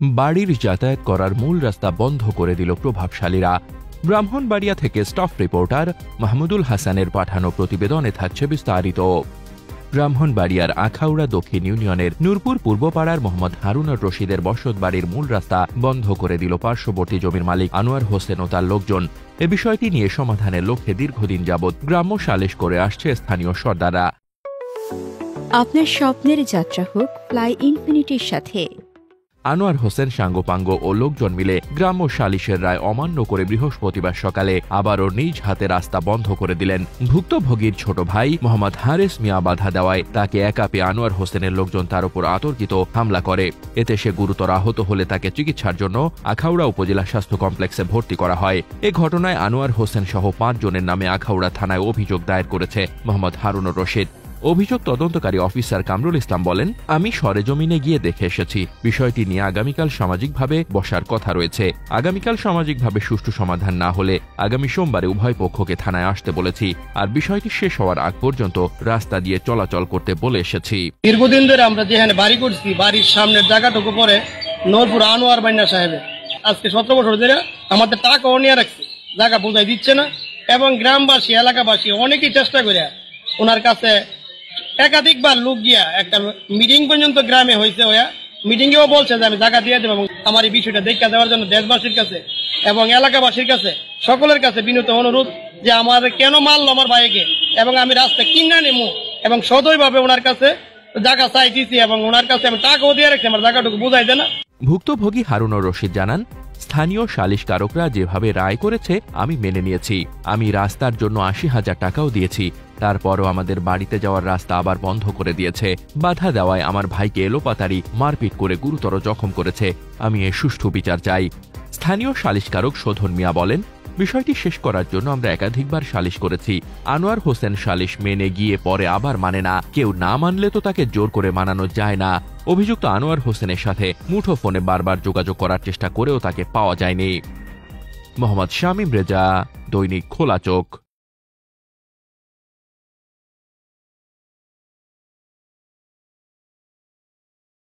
বাড়ির যাতায়াত করার মূল রাস্তা বন্ধ করে দিল প্রভাবশালীরা। ব্রাহ্মণবাড়িয়া থেকে স্টাফ রিপোর্টার মাহমুদুল হাসানের পাঠানো প্রতিবেদনে থাকছে বিস্তারিত। ব্রাহ্মণবাড়িয়ার আখাউড়া দক্ষিণ ইউনিয়নের নূরপুর পূর্বপাড়ার মোহাম্মদ হারুনুর রশিদের বসতবাড়ির মূল রাস্তা বন্ধ করে দিল পার্শ্ববর্তী জমির মালিক আনোয়ার হোসেন ও তার লোকজন। এ বিষয়টি নিয়ে সমাধানের লক্ষ্যে দীর্ঘদিন যাবৎ গ্রাম্য সালিশ করে আসছে স্থানীয় সর্দাররা। আপনার স্বপ্নের যাত্রা হোক ফ্লাই ইনফিনিটির সাথে। আনোয়ার হোসেন সাঙ্গোপাঙ্গ ও লোকজন মিলে গ্রাম্য সালিশের রায় অমান্য করে বৃহস্পতিবার সকালে আবারও নিজ হাতে রাস্তা বন্ধ করে দিলেন। ভুক্তভোগীর ছোট ভাই মোহাম্মদ হারেস মিয়া বাধা দেওয়ায় তাকে একা পেয়ে আনোয়ার হোসেনের লোকজন তার উপর আতর্কিত হামলা করে। এতে সে গুরুতর আহত হলে তাকে চিকিৎসার জন্য আখাউড়া উপজেলা স্বাস্থ্য কমপ্লেক্সে ভর্তি করা হয়। এ ঘটনায় আনোয়ার হোসেন সহ ৫ জনের নামে আখাউড়া থানায় অভিযোগ দায়ের করেছে মোহাম্মদ হারুনুর রশিদ। অভিযোগ তদন্তকারী অফিসার কামরুল ইসলাম বলেন, আমি সরেজমিনে গিয়ে দেখে এসেছি। বিষয়টি নিয়ে আগামীকাল সামাজিকভাবে বসার কথা রয়েছে। আগামীকাল সামাজিকভাবে সুষ্ঠু সমাধান না হলে আগামী সোমবারে উভয় পক্ষকে থানায় আসতে বলেছি। আর বিষয়টি শেষ হওয়ার আগ পর্যন্ত রাস্তা দিয়ে চলাচল করতে বলে এসেছি। দীর্ঘদিন ধরে আমরা যেখানে বাড়ি করছি, বাড়ির সামনের জায়গাটুকু পরে নূরপুর আনোয়ার বাইনা সাহেবের আজকে 17 বছর ধরে আমাদের টাকাও নিয়ে রাখছে, জায়গা বোঝাই দিচ্ছে না। এবং গ্রামবাসী এলাকাবাসী অনেকেই চেষ্টা করে ওনার কাছে একাধিকবার লোক গিয়া একটা মিটিং পর্যন্ত গ্রামে হয়েছে। মিটিং এও বলছে যে আমি জায়গা দিয়ে দেবো এবং আমার এই বিষয়টা দেখা দেওয়ার জন্য দেশবাসীর কাছে এবং এলাকাবাসীর কাছে সকলের কাছে বিনীত অনুরোধ যে আমার কেন মারলো আমার ভাইকে এবং আমি রাস্তা কিনা নেবো এবং সদয়ভাবে ওনার কাছে জায়গা চাইতেছি এবং ওনার কাছে আমি টাকাও দিয়ে রাখছি, আমার জায়গাটুকু বুঝাই দেয় না। ভুক্তভোগী হারুনুর রশিদ জানান, স্থানীয় সালিশকারকরা যেভাবে রায় করেছে আমি মেনে নিয়েছি। আমি রাস্তার জন্য ৮০,০০০ টাকাও দিয়েছি। তারপরও আমাদের বাড়িতে যাওয়ার রাস্তা আবার বন্ধ করে দিয়েছে। বাধা দেওয়ায় আমার ভাইকে এলোপাতাড়ি মারপিট করে গুরুতর জখম করেছে। আমি এর সুষ্ঠু বিচার চাই। স্থানীয় সালিশকারক শোধন মিয়া বলেন, বিষয়টি শেষ করার জন্য আমরা একাধিকবার সালিশ করেছি। আনোয়ার হোসেন সালিশ মেনে গিয়ে পরে আবার মানে না। কেউ না মানলে তো তাকে জোর করে মানানো যায় না। অভিযুক্ত আনোয়ার হোসেনের সাথে মুঠোফোনে বারবার যোগাযোগ করার চেষ্টা করেও তাকে পাওয়া যায়নি। মোহাম্মদ শামীম রেজা, দৈনিক খোলা চোখ।